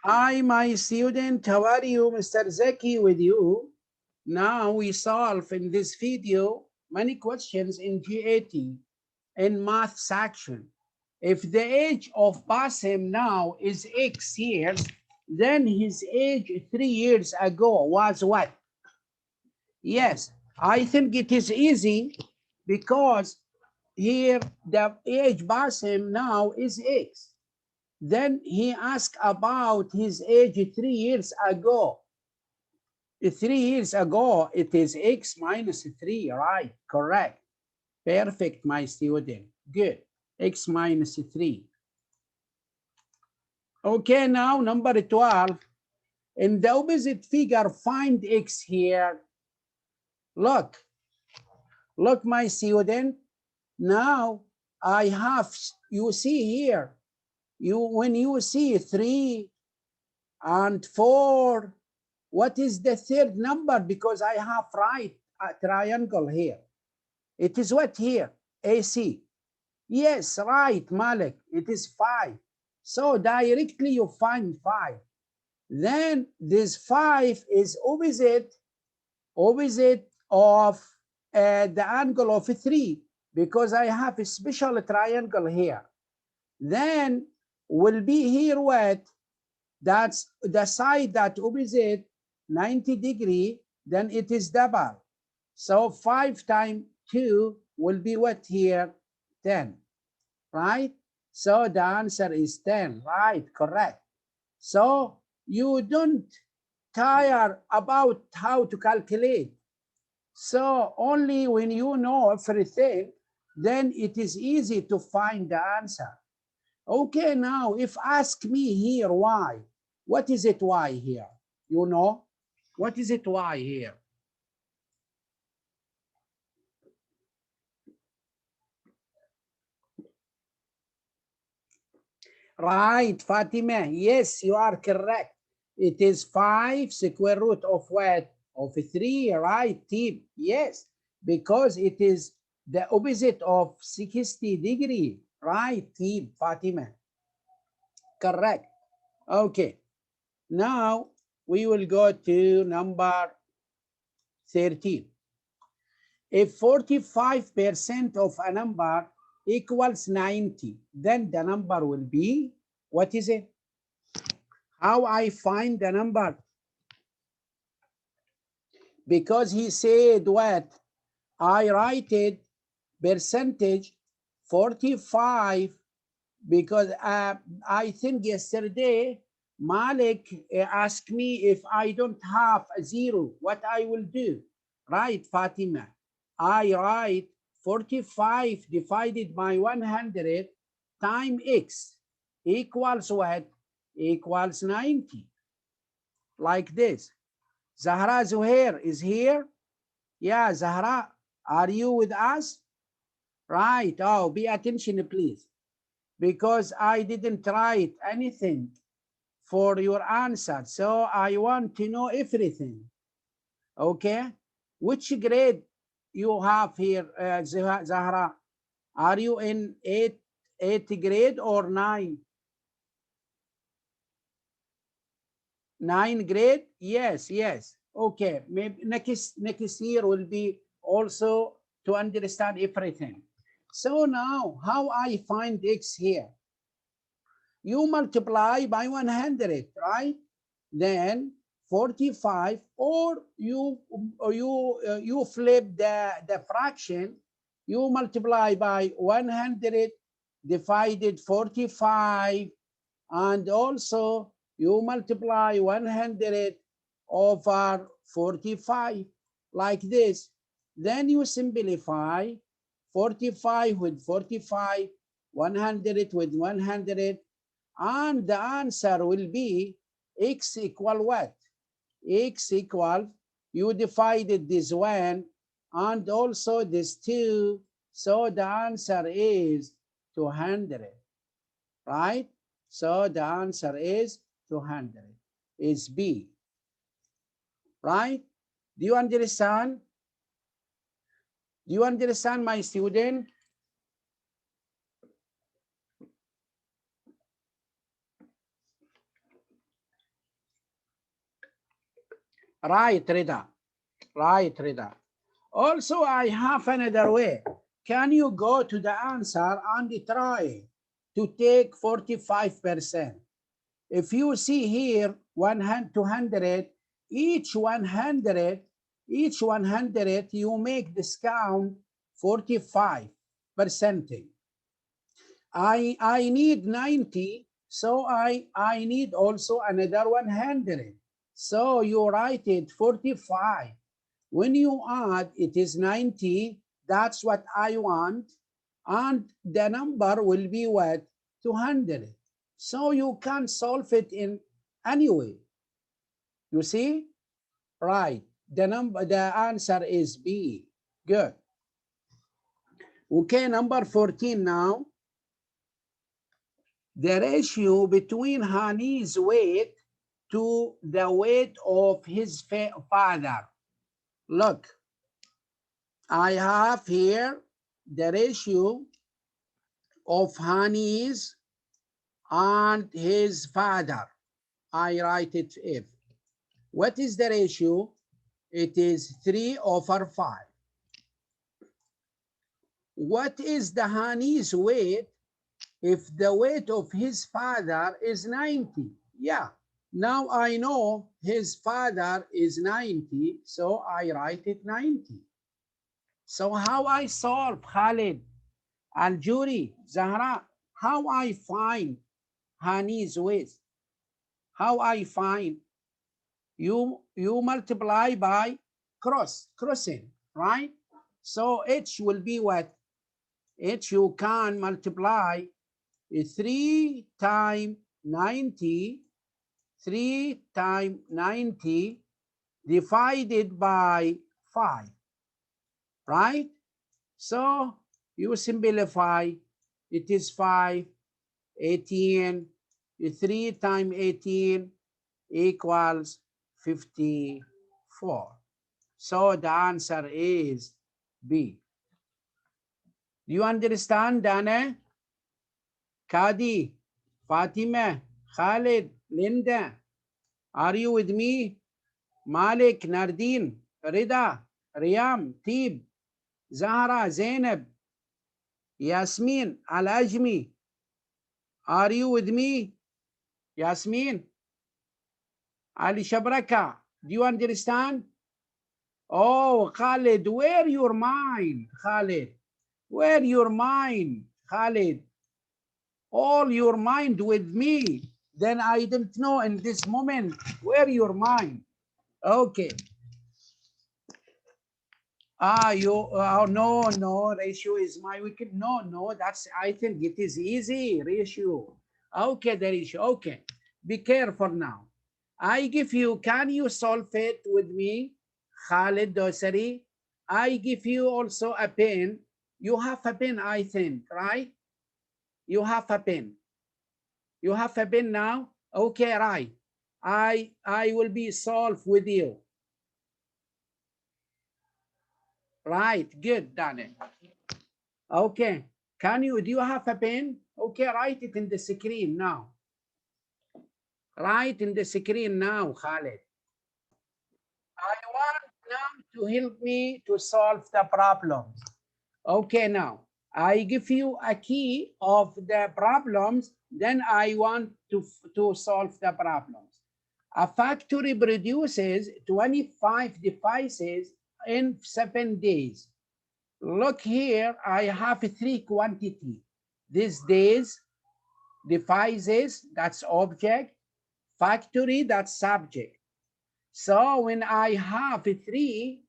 Hi, my student. How are you? Mr. Zaki with you. Now we solve in this video many questions in GAT in math section. If the age of Basim now is X years, then his age 3 years ago was what? Yes, I think it is easy because here the age Basim now is X. Then he asked about his age 3 years ago. 3 years ago, it is X minus 3, right? Correct. Perfect, my student. Good. X minus 3. Okay, now number 12. In the opposite figure, find X here. Look, my student. Now I have, you see here, when you see 3 and 4, what is the third number? Because I have right a triangle here. It is what here? AC. Yes, right, Malik. It is 5. So directly you find 5. Then this 5 is opposite of the angle of 3, because I have a special triangle here. Then will be here what? That's the side that opposite 90 degree, then it is double. So 5 times 2 will be what here? 10, right? So the answer is 10, right? Correct. So you don't tire about how to calculate. So only when you know everything, then it is easy to find the answer. Okay, now if ask me here why, what is it why here? You know, what is it why here? Right, Fatima, yes, you are correct. It is 5 square root of what? Of 3, right, team? Yes, because it is the opposite of 60 degree, right, team, Fatima? Correct. Okay, now we will go to number 13. If 45% of a number equals 90, then the number will be, what is it? How I find the number? Because he said what? I write it percentage 45, because I think yesterday Malik asked me if I don't have a 0, what I will do. Right, Fatima? I write 45 divided by 100 times x equals what? Equals 90. Like this. Zahra Zuhair is here. Yeah, Zahra, are you with us? Right. Oh, be attention, please. Because I didn't write anything for your answer. So I want to know everything. Okay. Which grade you have here, Zahra? Are you in eighth grade or 9? 9 grade? Yes, yes. Okay. Maybe next year will be also to understand everything. So now, how I find x here? You multiply by 100, right? Then 45, or you flip the fraction. You multiply by 100 divided 45, and also you multiply 100 over 45, like this. Then you simplify 45 with 45, 100 with 100, and the answer will be x equal what? X equal, you divided this one and also this 2, so the answer is 200, right? So the answer is 200, is B, right? Do you understand? Do you understand, my student? Right, Rida. Right, Rida. Also, I have another way. Can you go to the answer and try to take 45%? If you see here 200, each 100, you make discount 45%. I need 90, so I need also another 100. So you write it 45. When you add, it is 90. That's what I want. And the number will be what? 200. So you can solve it in any way. You see? Right. The answer is B. Good. Okay, number 14 now. The ratio between Hani's weight to the weight of his father. Look, I have here the ratio of Hani's and his father. I write it F. What is the ratio? It is 3/5. What is the Hani's weight if the weight of his father is 90? Yeah, now I know his father is 90, so I write it 90. So how I solve, Khalid, Al-Juri, Zahra, how I find Hani's weight? How I find? You multiply by crossing, right? So H will be what? H you can multiply 3 times 90, 3 times 90 divided by 5, right? So you simplify, it is 5, 18, 3 times 18 equals 54. So the answer is B. Do you understand, Dana? Kadi, Fatima, Khalid, Linda, are you with me? Malik, Nardin, Rida, Riyam, Tib, Zahra, Zainab, Yasmin, Al-Ajmi, are you with me? Yasmin, Ali Shabraka, do you understand? Oh, Khalid, where your mind, Khalid? Where your mind, Khalid? All your mind with me. Then I don't know in this moment where your mind. Okay. No, ratio is my wicked. No, that's, I think it is easy, ratio. Okay, the ratio, okay. Be careful now. I give you, can you solve it with me? Khalid Dosari. I give you also a pen. You have a pen, I think, right? You have a pen. You have a pen now? Okay, right. I will be solved with you. Right, good, Daniel. Okay, do you have a pen? Okay, write it in the screen now. Write in the screen now, Khalid. I want now to help me to solve the problems. Okay, now I give you a key of the problems, then I want to solve the problems. A factory produces 25 devices in 7 days. Look here, I have 3 quantity. These days, devices, that's object, factory, that's subject. So when I have 3,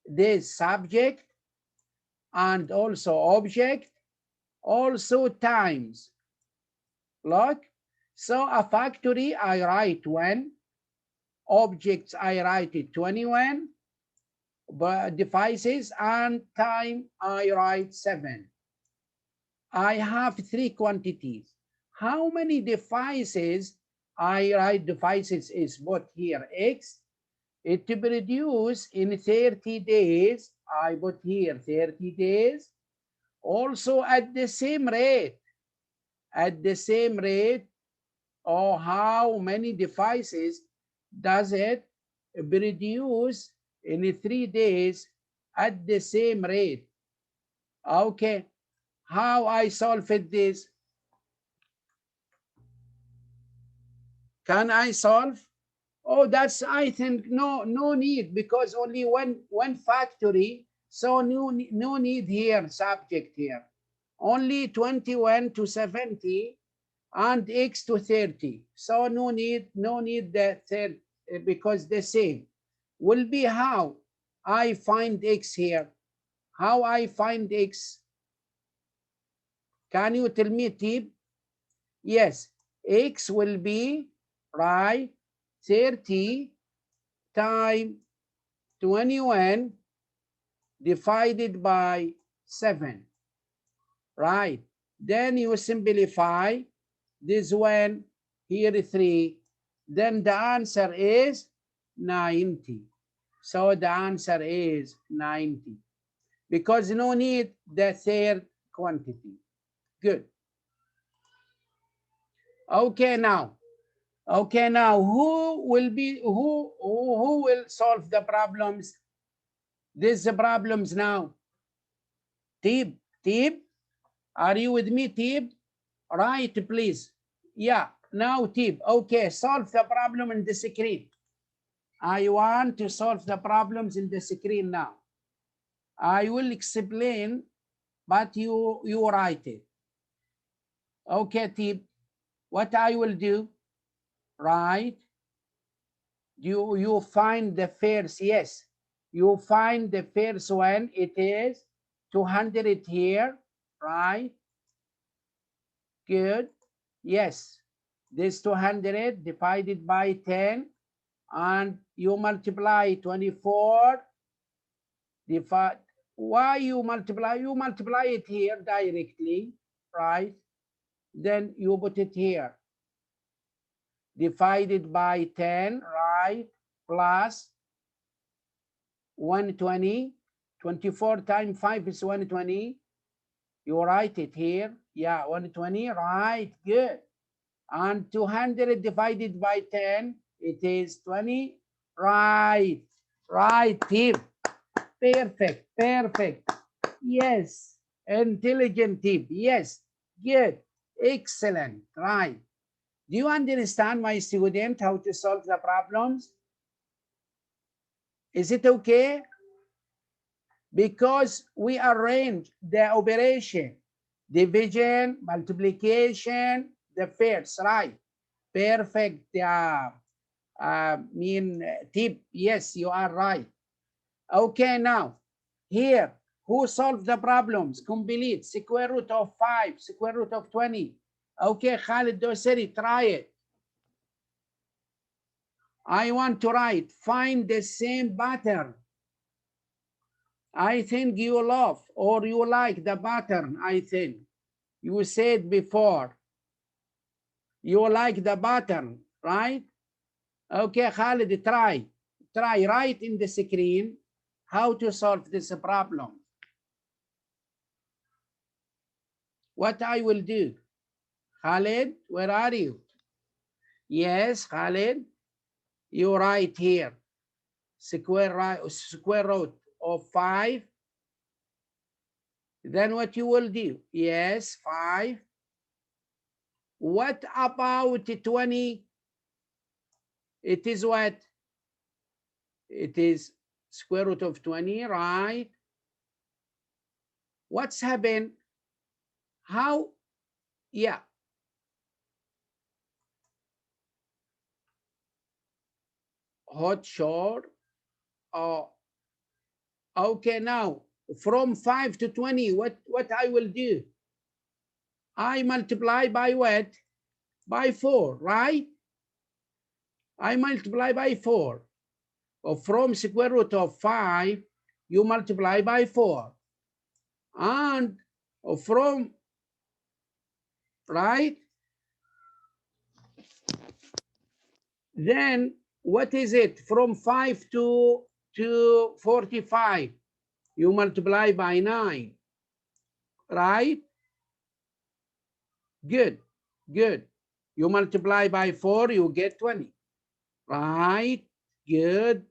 this subject and also object, also times. Look, so a factory, I write 1, objects, I write it 21, but devices and time, I write 7. I have 3 quantities. How many devices? I write devices is put here X. It to produce in 30 days. I put here 30 days. Also at the same rate. At the same rate, or how many devices does it produce in 3 days at the same rate. Okay, how I solve this? Can I solve? Oh, that's, I think, no need, because only one factory, so no need here, subject here. Only 21 to 70 and x to 30. So no need the third, because the same. Will be how I find x here. How I find x? Can you tell me, Tib? Yes, x will be, right, 30 times 21 divided by 7. Right. Then you simplify this one, here 3. Then the answer is 90. So the answer is 90. Because no need the third quantity. Good. Okay, now. Okay, now who will solve the problems? These problems now. Tib, are you with me, Tib? Right, please. Yeah, now Tib. Okay, solve the problem in the screen. I want to solve the problems in the screen now. I will explain, but you write it. Okay, Tib. What I will do, right? You find the first, yes. You find the first one, it is 200 here, right? Good. Yes. This 200 divided by 10, and you multiply 24. Divide. Why you multiply? You multiply it here directly, right? Then you put it here. Divided by 10, right? Plus 120. 24 times 5 is 120. You write it here. Yeah, 120, right, good. And 200 divided by 10, it is 20. Right, Tib. Perfect. Yes, intelligent Tib. Yes, good, excellent, right. Do you understand, my student, how to solve the problems? Is it okay? Because we arrange the operation, division, multiplication, the first, right? Perfect. Tip. Yes, you are right. Okay, now here, who solved the problems? Complete. Square root of 5, square root of 20. Okay, Khalid Doseri, try it. I want to write, find the same pattern. I think you love or you like the pattern, I think. You said before. You like the pattern, right? Okay, Khalid, try. Write in the screen how to solve this problem. What I will do. Khalid, where are you? Yes, Khalid. You write here. Square root of 5. Then what you will do? Yes, 5. What about 20? It is what? It is square root of 20, right? What's happened? How? Yeah. Hot short. Oh, okay, now from 5 to 20, what I will do? I multiply by what? By 4, right? I multiply by 4. Or from square root of 5, you multiply by 4. And from, right? Then what is it? From 5 to 45, you multiply by 9, right? Good. You multiply by 4, you get 20, right? Good.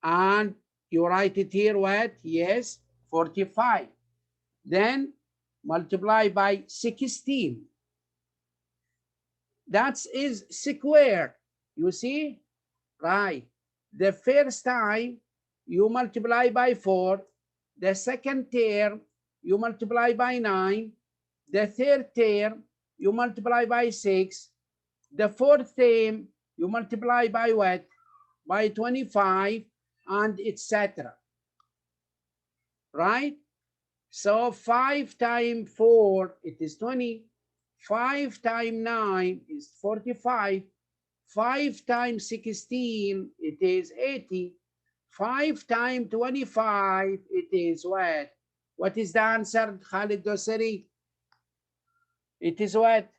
And you write it here, what? Yes, 45. Then multiply by 16. That is square. You see? Right. The first time you multiply by 4. The second term you multiply by 9. The third term you multiply by 6. The fourth term you multiply by what? By 25, and etc. Right? So 5 times 4, it is 20. 5 times 9 is 45. 5 times 16, it is 80. 5 times 25, it is what? What is the answer, Khalid Dosari? It is what?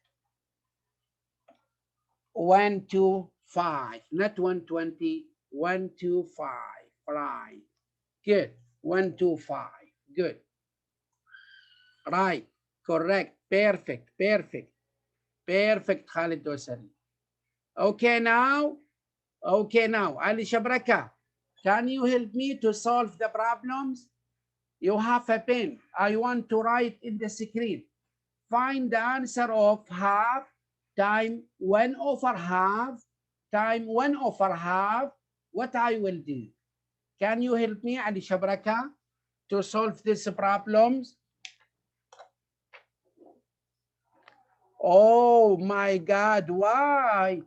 125, not 120, 125, right. Good, 125, good. Right, correct, perfect, perfect, perfect, Khalid Dosari. Okay, now, Ali Shabraka, can you help me to solve the problems? You have a pen. I want to write in the screen. Find the answer of half time 1 over half time 1 over half. What I will do? Can you help me, Ali Shabraka, to solve these problems? Oh my God, why?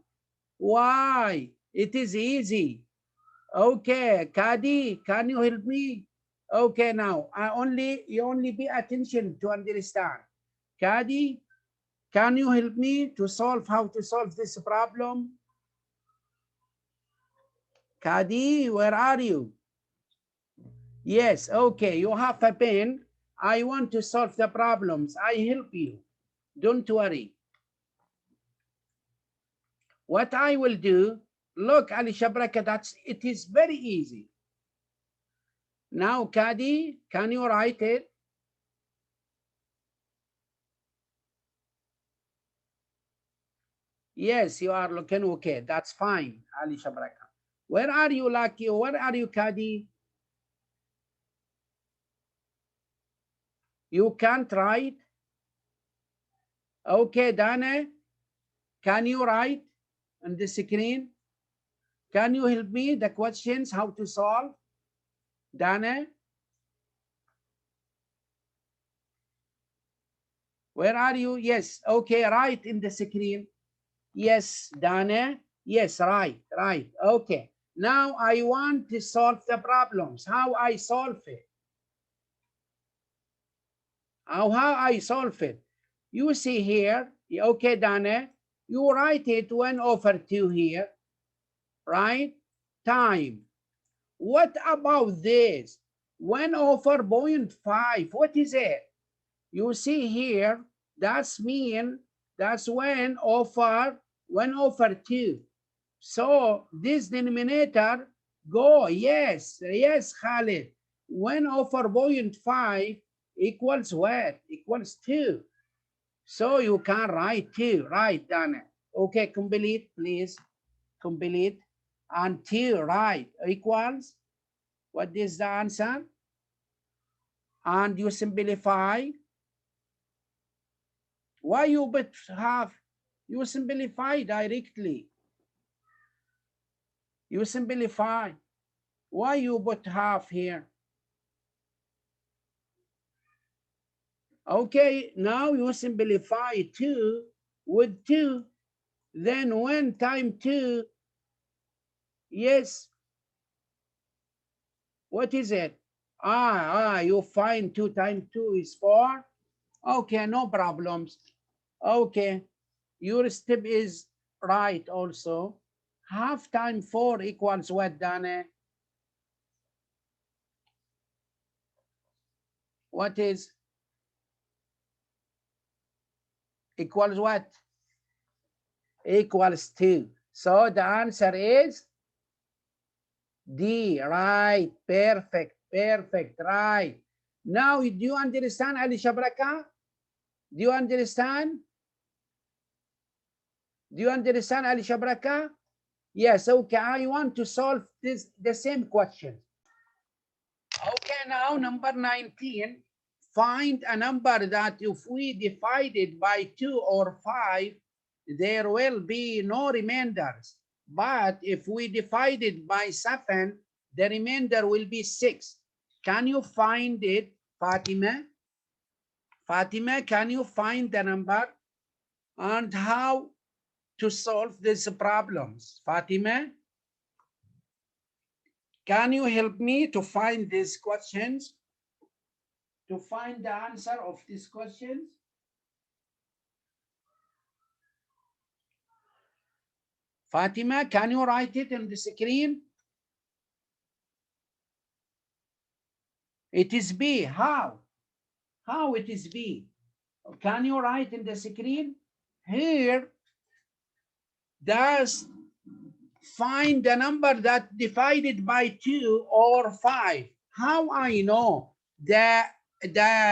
Why? It is easy. Okay, Kadi, can you help me? Okay, now you only pay attention to understand. Kadi, can you help me to solve how to solve this problem? Kadi, where are you? Yes, okay, you have a pen. I want to solve the problems. I help you. Don't worry. What I will do, look, Ali Shabraka, it is very easy. Now, Kadi, can you write it? Yes, you are looking okay. That's fine, Ali Shabraka. Where are you, Lucky? Where are you, Kadi? You can't write? Okay, Dana, can you write on the screen? Can you help me the questions, how to solve? Dana? Where are you? Yes, okay, write in the screen. Yes, Dana. Yes, right. Okay. Now I want to solve the problems. How I solve it? How I solve it? You see here, okay, Dana, you write it 1 over 2 here, right? Time. What about this? 1 over 0.5, what is it? You see here, that's 1 over 2. So this denominator go, yes, Khalid. 1 over 0.5 equals what? Equals 2. So you can write 2, right, Dana? Okay, complete, please. Complete. And 2, right, equals, what is the answer? And you simplify. Why you put half? You simplify directly. You simplify. Why you put half here? Okay, now you simplify 2 with 2. Then 1 times 2, yes. What is it? You find 2 times 2 is 4. Okay, no problems. Okay, your step is right also. Half times 4 equals what, Dana? What is? Equals what? Equals 2. So the answer is D, right, perfect, right. Now, do you understand, Ali Shabraka? Do you understand? Do you understand, Ali Shabraka? Yes, okay, I want to solve the same question. Okay, now number 19. Find a number that if we divide it by 2 or 5, there will be no remainders. But if we divide it by 7, the remainder will be 6. Can you find it, Fatima? Fatima, can you find the number and how to solve these problems? Fatima, can you help me to find these questions? To find the answer of these questions? Fatima, can you write it on the screen? It is B. How? How it is B? Can you write in the screen? Here, does find the number that divided by 2 or 5. How I know the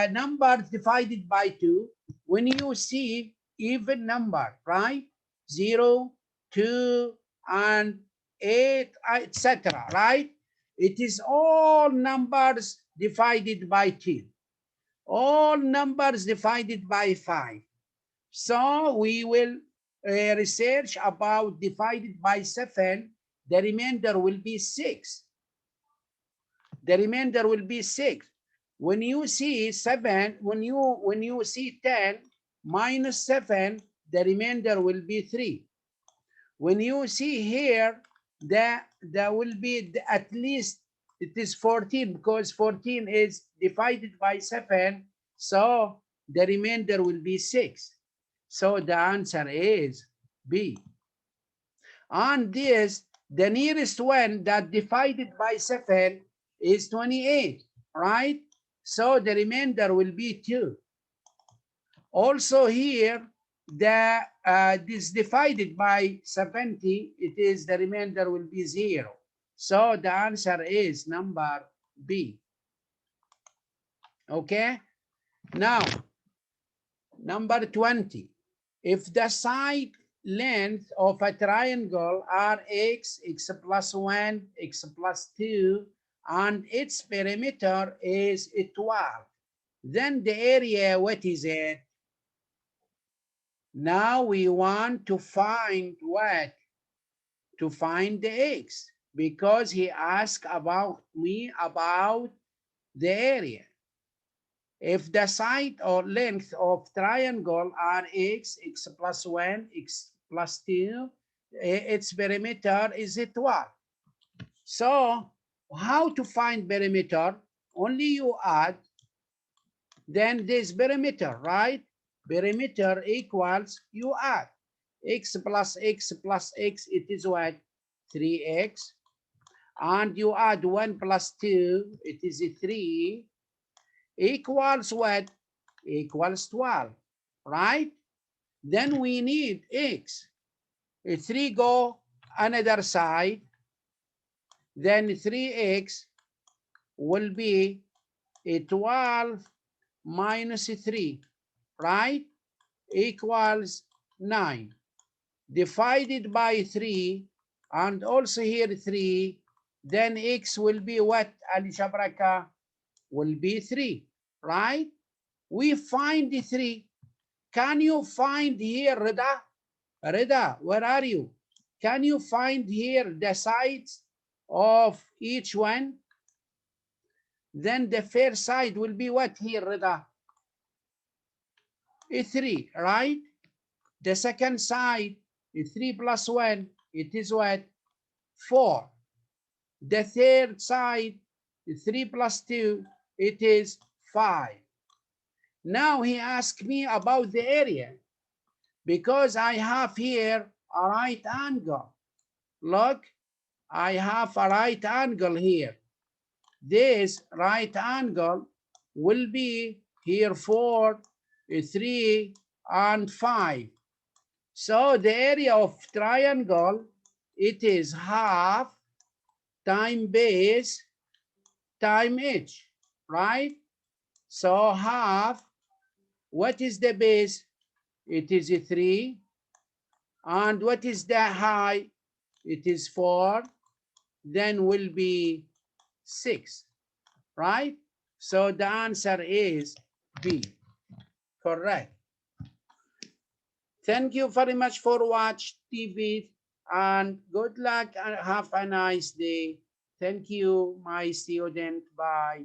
number divided by 2? When you see even number, right? 0, 2, and 8, etc., right? It is all numbers divided by 2. All numbers divided by 5. So we will research about divided by 7. The remainder will be 6. The remainder will be 6. When you see 7, when you see 10 minus 7, the remainder will be 3. When you see here, there will be at least it is 14 because 14 is divided by 7, so the remainder will be 6. So the answer is B. And this, the nearest one that divided by 7 is 28, right? So the remainder will be 2. Also here, this divided by 70, it is the remainder will be 0. So the answer is number B. Okay? Now, number 20. If the side length of a triangle are x plus 1, x plus 2, and its perimeter is 12, then the area, what is it? Now we want to find what? To find the x, because he asked about me about the area. If the side or length of triangle are x plus 1, x plus 2, its perimeter is 12. So how to find perimeter? Only you add, then this perimeter, right? Perimeter equals, you add x plus x plus x, it is what? 3x. And you add 1 plus 2, it is 3, equals what? Equals 12, right? Then we need x. 3 go another side, then 3x will be 12 minus 3, right? Equals 9. Divided by 3, and also here 3, then x will be what, Ali Shabraka? Will be 3, right? We find the 3. Can you find here, Rida? Rida, where are you? Can you find here the sides of each one? Then the first side will be what here, Rida? 3, right? The second side is 3 plus 1. It is what? 4. The third side is 3 plus 2. It is 5. Now he asked me about the area, because I have here a right angle. Look, I have a right angle here. This right angle will be here 4, 3, and 5. So the area of triangle, it is half time base time edge, right? So half, what is the base? It is 3. And what is the height? it is 4, then will be 6, right? So the answer is B, correct. Thank you very much for watching TV, and good luck and have a nice day. Thank you, my student. Bye.